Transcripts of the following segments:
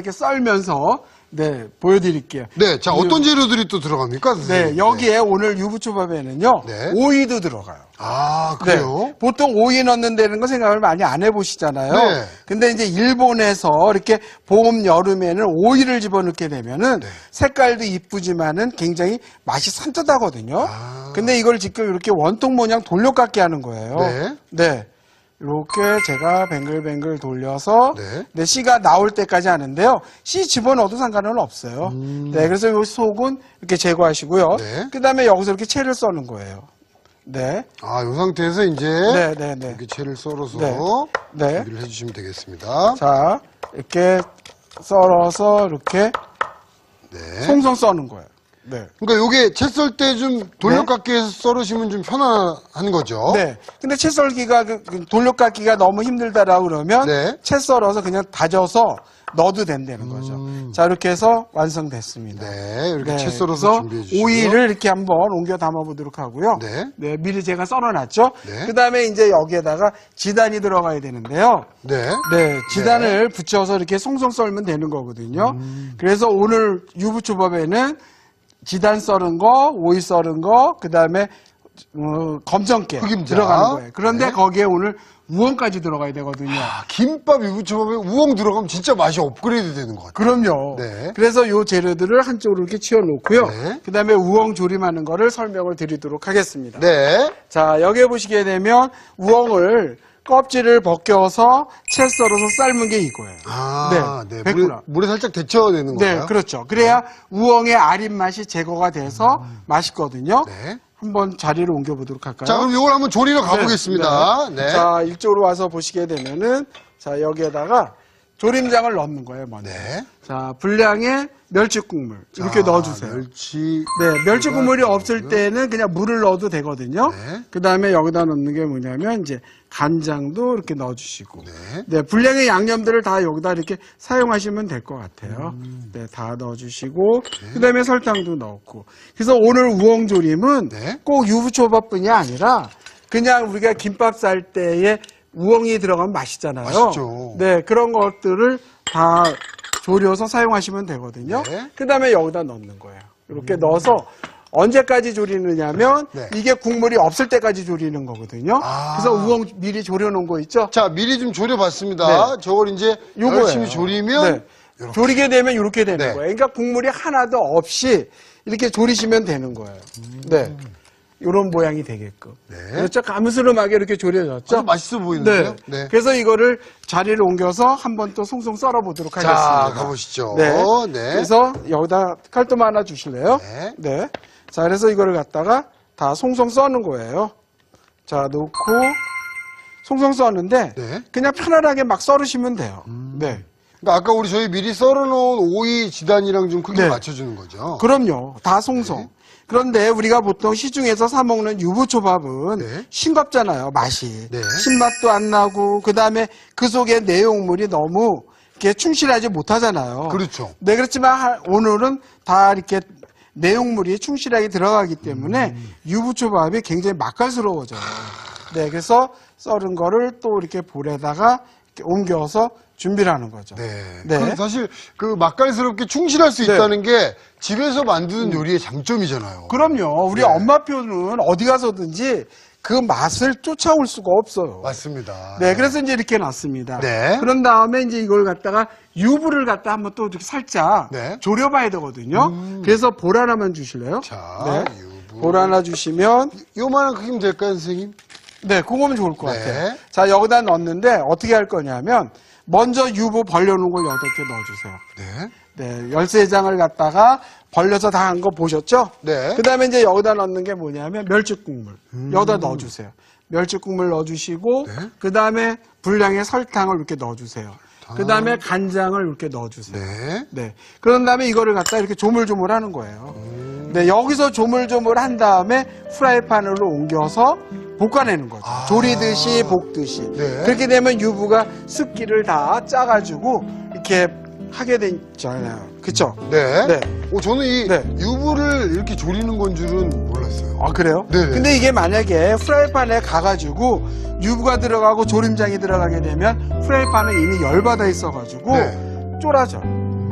이렇게 썰면서 보여드릴게요. 네, 자 어떤 재료들이 또 들어갑니까? 선생님? 네, 여기에 오늘 유부초밥에는요 네. 오이도 들어가요. 아, 그래요? 네, 보통 오이 넣는다는 거 생각을 많이 안 해보시잖아요. 네. 근데 이제 일본에서 이렇게 봄, 여름에는 오이를 집어넣게 되면은 네. 색깔도 이쁘지만은 굉장히 맛이 산뜻하거든요. 아. 근데 이걸 지금 이렇게 원통 모양 돌려깎기 하는 거예요. 네. 네. 이렇게 제가 뱅글뱅글 돌려서 네. 씨가 나올 때까지 하는데요. 씨 집어넣어도 상관은 없어요. 네, 그래서 이 속은 이렇게 제거하시고요. 네. 그 다음에 여기서 이렇게 채를 써는 거예요. 네. 아, 이 상태에서 이제 네. 이렇게 채를 썰어서 네. 준비를 해주시면 되겠습니다. 자, 이렇게 썰어서 이렇게 네. 송송 써는 거예요. 네. 그러니까 요게 채 썰 때 좀 돌려깎기 해서 썰으시면 좀 편안한 거죠? 네. 근데 채 썰기가 돌려깎기가 너무 힘들다라고 그러면 네. 채 썰어서 그냥 다져서 넣어도 된다는 거죠. 자, 이렇게 해서 완성됐습니다. 네, 이렇게 채 썰어서 그래서 준비해 주시고요. 오이를 이렇게 한번 옮겨 담아 보도록 하고요. 네. 미리 제가 썰어놨죠. 네. 그 다음에 이제 여기에다가 지단이 들어가야 되는데요. 네. 지단을 붙여서 이렇게 송송 썰면 되는 거거든요. 그래서 오늘 유부초밥에는 지단 썰은 거, 오이 썰은 거, 그 다음에 검정깨 흑임자. 들어가는 거예요. 그런데 네. 거기에 오늘 우엉까지 들어가야 되거든요. 아, 김밥 유부초밥에 우엉 들어가면 진짜 맛이 업그레이드 되는 것 같아요. 그럼요. 네. 그래서 요 재료들을 한쪽으로 이렇게 치워 놓고요. 네. 그 다음에 우엉 조림하는 거를 설명을 드리도록 하겠습니다. 네. 자, 여기에 보시게 되면 우엉을 껍질을 벗겨서 채 썰어서 삶은 게 이거예요. 아, 네. 백구라. 물에 살짝 데쳐내는 네, 건가요? 그렇죠. 그래야 우엉의 아린 맛이 제거가 돼서 맛있거든요. 네. 한번 자리를 옮겨보도록 할까요? 자, 그럼 이걸 한번 조리러 가보겠습니다. 네. 자, 이쪽으로 와서 보시게 되면은, 자, 여기에다가 조림장을 넣는 거예요, 먼저. 네. 자, 분량의 멸치국물 이렇게 자, 넣어주세요. 멸치. 네, 멸치국물이 없을 때는 그냥 물을 넣어도 되거든요. 네. 그 다음에 여기다 넣는 게 뭐냐면, 이제 간장도 이렇게 넣어주시고. 네. 네, 분량의 양념들을 다 여기다 이렇게 사용하시면 될 것 같아요. 네, 다 넣어주시고, 그 다음에 설탕도 넣고. 그래서 오늘 우엉조림은 네. 꼭 유부초밥뿐이 아니라 그냥 우리가 김밥 쌀 때에 우엉이 들어가면 맛있잖아요. 맛있죠. 네, 그런 것들을 다 조려서 사용하시면 되거든요. 네. 그 다음에 여기다 넣는 거예요. 이렇게 넣어서 언제까지 조리느냐면 네. 이게 국물이 없을 때까지 조리는 거거든요. 아. 그래서 우엉 미리 조려놓은 거 있죠? 자, 미리 좀 조려봤습니다. 네. 저걸 이제 요거예요. 열심히 조리면 네. 이렇게. 조리게 되면 이렇게 되는 네. 거예요. 그러니까 국물이 하나도 없이 이렇게 조리시면 되는 거예요. 네. 이런 모양이 되게끔. 네. 그렇죠? 가무스름하게 이렇게 조려졌죠? 아주 맛있어 보이는데요. 네. 그래서 이거를 자리를 옮겨서 한번 또 송송 썰어 보도록 자, 하겠습니다. 가보시죠. 네. 네. 그래서 여기다 칼도마 하나 주실래요? 네. 네. 자, 그래서 이거를 갖다가 다 송송 써는 거예요. 자, 놓고 송송 써는데 네. 그냥 편안하게 막 썰으시면 돼요. 네. 그러니까 아까 저희 미리 썰어놓은 오이 지단이랑 좀 크게 네. 맞춰주는 거죠. 그럼요. 다 송송. 그런데 우리가 보통 시중에서 사 먹는 유부초밥은 네. 싱겁잖아요, 맛이. 네. 신맛도 안 나고, 그 다음에 그 속에 내용물이 너무 이렇게 충실하지 못하잖아요. 그렇죠. 네, 그렇지만 오늘은 다 이렇게 내용물이 충실하게 들어가기 때문에 유부초밥이 굉장히 맛깔스러워져요. 네, 그래서 썰은 거를 또 이렇게 볼에다가 이렇게 옮겨서 준비를 하는 거죠. 네. 네. 그럼 사실 그 맛깔스럽게 충실할 수 네. 있다는 게 집에서 만드는 요리의 장점이잖아요. 그럼요. 우리 네. 엄마표는 어디 가서든지 그 맛을 쫓아올 수가 없어요. 맞습니다. 네, 그래서 이제 이렇게 놨습니다. 네. 그런 다음에 이제 이걸 갖다가 유부를 갖다 한번 또 이렇게 살짝 네. 졸여봐야 되거든요. 그래서 볼 하나만 주실래요? 자, 네. 유부. 볼 하나 주시면 요만한 크기면 될까요, 선생님? 네, 그거면 좋을 것 네. 같아요. 자, 여기다 넣었는데 어떻게 할 거냐면 먼저 유부 벌려놓은 걸 8개 넣어주세요. 네. 네, 13장을 갖다가 벌려서 다 한 거 보셨죠? 네. 그 다음에 이제 여기다 넣는 게 뭐냐면 멸치국물. 여기다 넣어주세요. 멸치국물 넣어주시고, 네. 그 다음에 분량의 설탕을 이렇게 넣어주세요. 그 다음에 간장을 이렇게 넣어주세요. 네. 네. 그런 다음에 이거를 갖다 이렇게 조물조물 하는 거예요. 네, 여기서 조물조물 한 다음에 프라이팬으로 옮겨서 볶아내는 거죠. 아. 조리듯이 볶듯이. 네. 그렇게 되면 유부가 습기를 다 짜가지고 이렇게 하게 되잖아요. 그쵸? 네. 네. 저는 이 네. 유부를 이렇게 조리는 건 줄은 몰랐어요. 아, 그래요? 네네. 근데 이게 만약에 프라이팬에 가가지고 유부가 들어가고 조림장이 들어가게 되면 프라이팬은 이미 열받아 있어가지고 네. 쫄아져.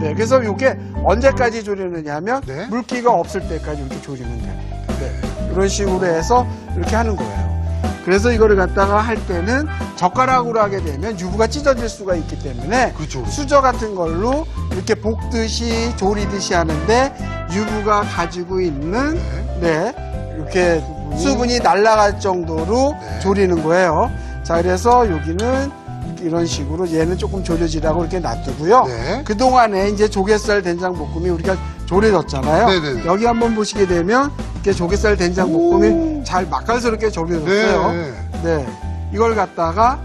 네, 그래서 이게 언제까지 조리느냐 하면 네. 물기가 없을 때까지 이렇게 조리면 돼요. 네, 이런 식으로 해서 이렇게 하는 거예요. 그래서 이거를 갖다가 할 때는 젓가락으로 하게 되면 유부가 찢어질 수가 있기 때문에 그렇죠. 수저 같은 걸로 이렇게 볶듯이 조리듯이 하는데 유부가 가지고 있는 네, 이렇게 수분이 날아갈 정도로 네. 조리는 거예요. 자, 그래서 여기는 이런 식으로 얘는 조금 졸여지라고 이렇게 놔두고요. 네. 그동안에 이제 조갯살 된장볶음이 우리가 졸여졌잖아요. 네네네. 여기 한번 보시게 되면 이렇게 조갯살 된장볶음이 잘 맛깔스럽게 졸여졌어요. 네. 이걸 갖다가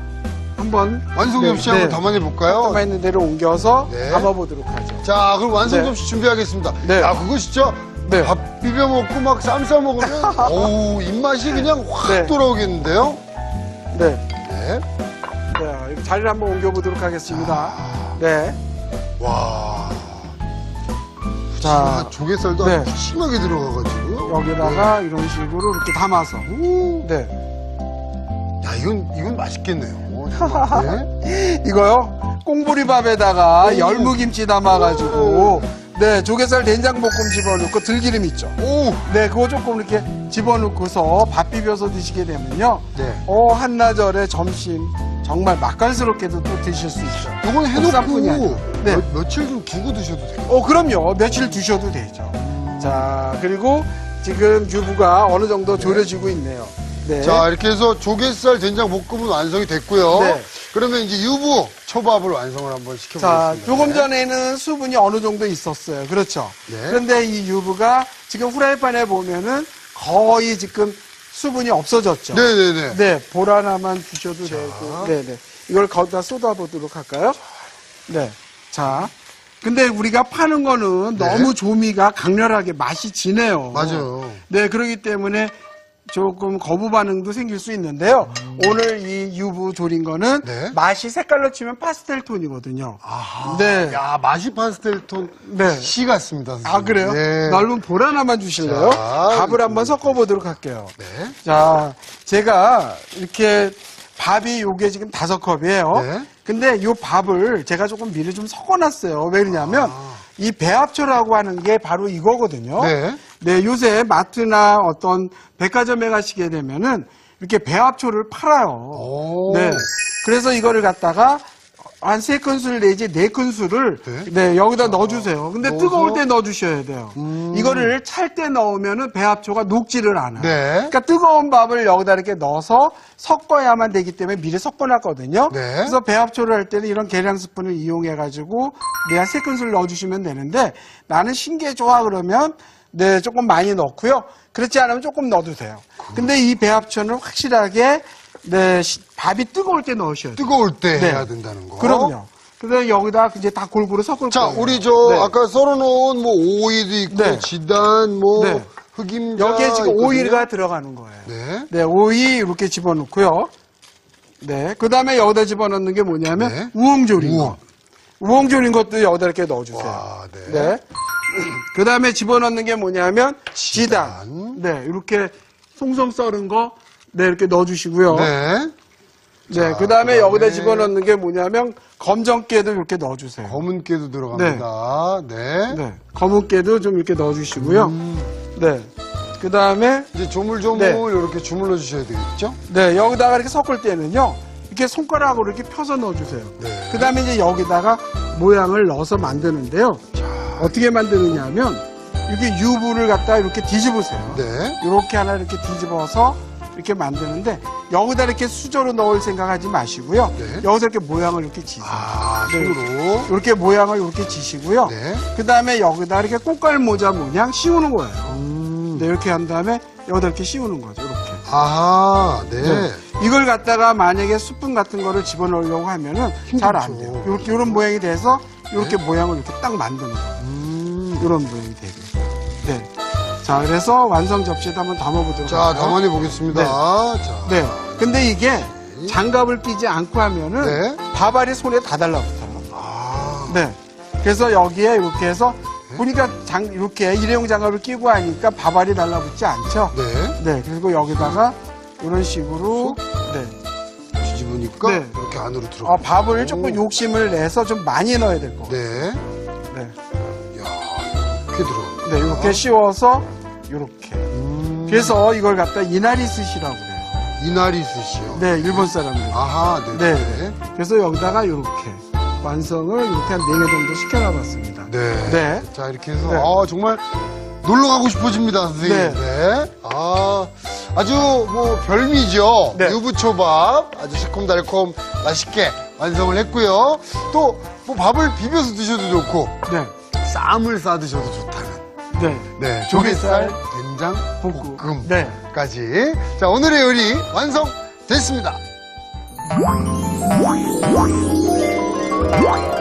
한번 완성 접시 한번 담아내 볼까요? 담아 있는 대로 옮겨서 네. 담아보도록 하죠. 자, 그럼 완성 네. 접시 준비하겠습니다. 네. 야, 그거 진짜 네. 밥 비벼 먹고 막 쌈 싸 먹으면 어우, 입맛이 그냥 확 네. 돌아오겠는데요? 네. 네. 네. 이렇게 자리를 한번 옮겨보도록 하겠습니다. 네. 와. 자, 조갯살도 네. 아주 푸짐하게 들어가가지고. 여기다가 이런 식으로 이렇게 담아서. 오. 네. 야, 이건 맛있겠네요. 정말. 네. 이거요? 꽁보리밥에다가 열무김치 담아가지고, 네, 조갯살 된장볶음 집어넣고 들기름 있죠. 오. 네, 그거 조금 이렇게 집어넣고서 밥 비벼서 드시게 되면요. 네. 한나절에 점심 정말 맛깔스럽게도 또 드실 수 있죠. 요건 국산뿐이 해놓고 아니라. 네. 며칠 좀 두고 드셔도 돼요. 그럼요. 며칠 두셔도 되죠. 자, 그리고 지금 유부가 어느 정도 졸여지고 있네요. 네. 자, 이렇게 해서 조갯살 된장 볶음은 완성이 됐고요. 네. 그러면 이제 유부 초밥을 완성을 한번 자, 시켜보겠습니다. 조금 전에는 수분이 어느 정도 있었어요. 그렇죠. 네. 그런데 이 유부가 지금 후라이팬에 보면은 거의 지금 수분이 없어졌죠. 네네네. 네, 볼 하나만 주셔도 되고. 네네. 이걸 거기다 쏟아보도록 할까요? 네. 자. 근데 우리가 파는 거는 네. 너무 조미가 강렬하게 맛이 진해요. 맞아요. 네, 그렇기 때문에 조금 거부 반응도 생길 수 있는데요. 오늘 이 유부 조린 거는 네. 맛이 색깔로 치면 파스텔 톤이거든요. 아하. 네. 야, 맛이 파스텔 톤. 네. 시 같습니다. 선생님. 아, 그래요? 네. 넓은 볼 하나만 주실래요? 자, 밥을 한번 섞어보도록 할게요. 네. 자, 제가 이렇게 밥이 요게 지금 5컵이에요. 네. 근데 요 밥을 제가 조금 미리 좀 섞어놨어요. 왜 그러냐면 이 배합초라고 하는 게 바로 이거거든요. 네. 네, 요새 마트나 어떤 백화점에 가시게 되면은 이렇게 배합초를 팔아요. 오. 네. 그래서 이거를 갖다가 한 3큰술 내지 4큰술을 네, 여기다 넣어주세요. 근데 넣어서? 뜨거울 때 넣어주셔야 돼요. 이거를 찰 때 넣으면은 배합초가 녹지를 않아요. 네. 그러니까 뜨거운 밥을 여기다 이렇게 넣어서 섞어야만 되기 때문에 미리 섞어놨거든요. 네. 그래서 배합초를 할 때는 이런 계량 스푼을 이용해가지고 네, 한 3큰술 넣어주시면 되는데 나는 신게 좋아 그러면 네, 조금 많이 넣고요. 그렇지 않으면 조금 넣어도 돼요. 근데 이 배합초는 확실하게 네, 밥이 뜨거울 때 넣으셔야 돼요. 뜨거울 때 네. 해야 된다는 거. 그럼요. 그래서 여기다 이제 다 골고루 섞을 자, 거예요. 우리 네. 아까 썰어놓은 뭐 오이도 있고 네. 지단 뭐 네. 흑임자 여기에 지금 있거든요. 오이가 들어가는 거예요. 네. 네, 오이 이렇게 집어넣고요. 네, 그 다음에 여기다 집어넣는 게 뭐냐면 네. 우엉 조린 우엉. 거. 우엉 조린 것도 여기다 이렇게 넣어주세요. 와, 네. 네. 그 다음에 집어넣는 게 뭐냐면 지단. 지단. 네, 이렇게 송송 썰은 거, 네, 이렇게 넣어주시고요. 네. 네, 자, 그 다음에 그다음에 여기다 집어넣는 게 뭐냐면 검정깨도 이렇게 넣어주세요. 검은 깨도 들어갑니다. 네. 네, 검은깨도 좀 이렇게 넣어주시고요. 네, 그 다음에 이제 조물조물 네. 이렇게 주물러 주셔야 되겠죠? 네, 여기다가 이렇게 섞을 때는요, 이렇게 손가락으로 이렇게 펴서 넣어주세요. 네. 그 다음에 이제 여기다가 모양을 넣어서 만드는데요. 어떻게 만드느냐 하면, 이렇게 유부를 갖다 이렇게 뒤집으세요. 네. 이렇게 하나 이렇게 뒤집어서 이렇게 만드는데, 여기다 이렇게 수저로 넣을 생각하지 마시고요. 네. 여기서 이렇게 모양을 이렇게 지세요. 아, 네. 손으로. 이렇게 모양을 이렇게 지시고요. 네. 그 다음에 여기다 이렇게 꽃갈 모자 모양 씌우는 거예요. 네, 이렇게 한 다음에 여기다 이렇게 씌우는 거죠. 이렇게. 아, 네. 네. 이걸 갖다가 만약에 숯불 같은 거를 집어넣으려고 하면은 잘 안 힘들죠. 돼요. 이렇게 이런 모양이 돼서 이렇게 모양을 이렇게 딱 만드는 거예요. 이런 모양이 되게. 네. 자, 그래서 완성 접시에다 한번 담아보도록 자, 할까요? 담아내 보겠습니다. 네. 자. 네. 근데 이게 장갑을 끼지 않고 하면은 네. 밥알이 손에 다 달라붙어요. 아. 네. 그래서 여기에 이렇게 해서 보니까 이렇게 일회용 장갑을 끼고 하니까 밥알이 달라붙지 않죠. 네. 네. 그리고 여기다가 이런 식으로 네. 뒤집으니까 네. 이렇게 안으로 들어가. 밥을 조금 욕심을 내서 좀 많이 넣어야 될 거예요. 네. 네. 들어갑니다. 네, 이렇게 씌워서 이렇게. 그래서 이걸 갖다 이나리스시라고 그래요. 이나리스시요. 네, 일본 사람들. 아하, 네. 네. 그래서 여기다가 이렇게 완성을 이렇게 한 4개 정도 시켜놔봤습니다. 네. 네. 자, 이렇게 해서, 네. 정말 놀러 가고 싶어집니다, 선생님. 네. 네. 아주 뭐 별미죠. 네. 유부초밥. 아주 새콤달콤 맛있게 완성을 했고요. 또, 뭐 밥을 비벼서 드셔도 좋고, 네. 쌈을 싸 드셔도 좋다는. 네. 네. 조개살, 된장, 볶음. 네. 까지. 자, 오늘의 요리 완성됐습니다.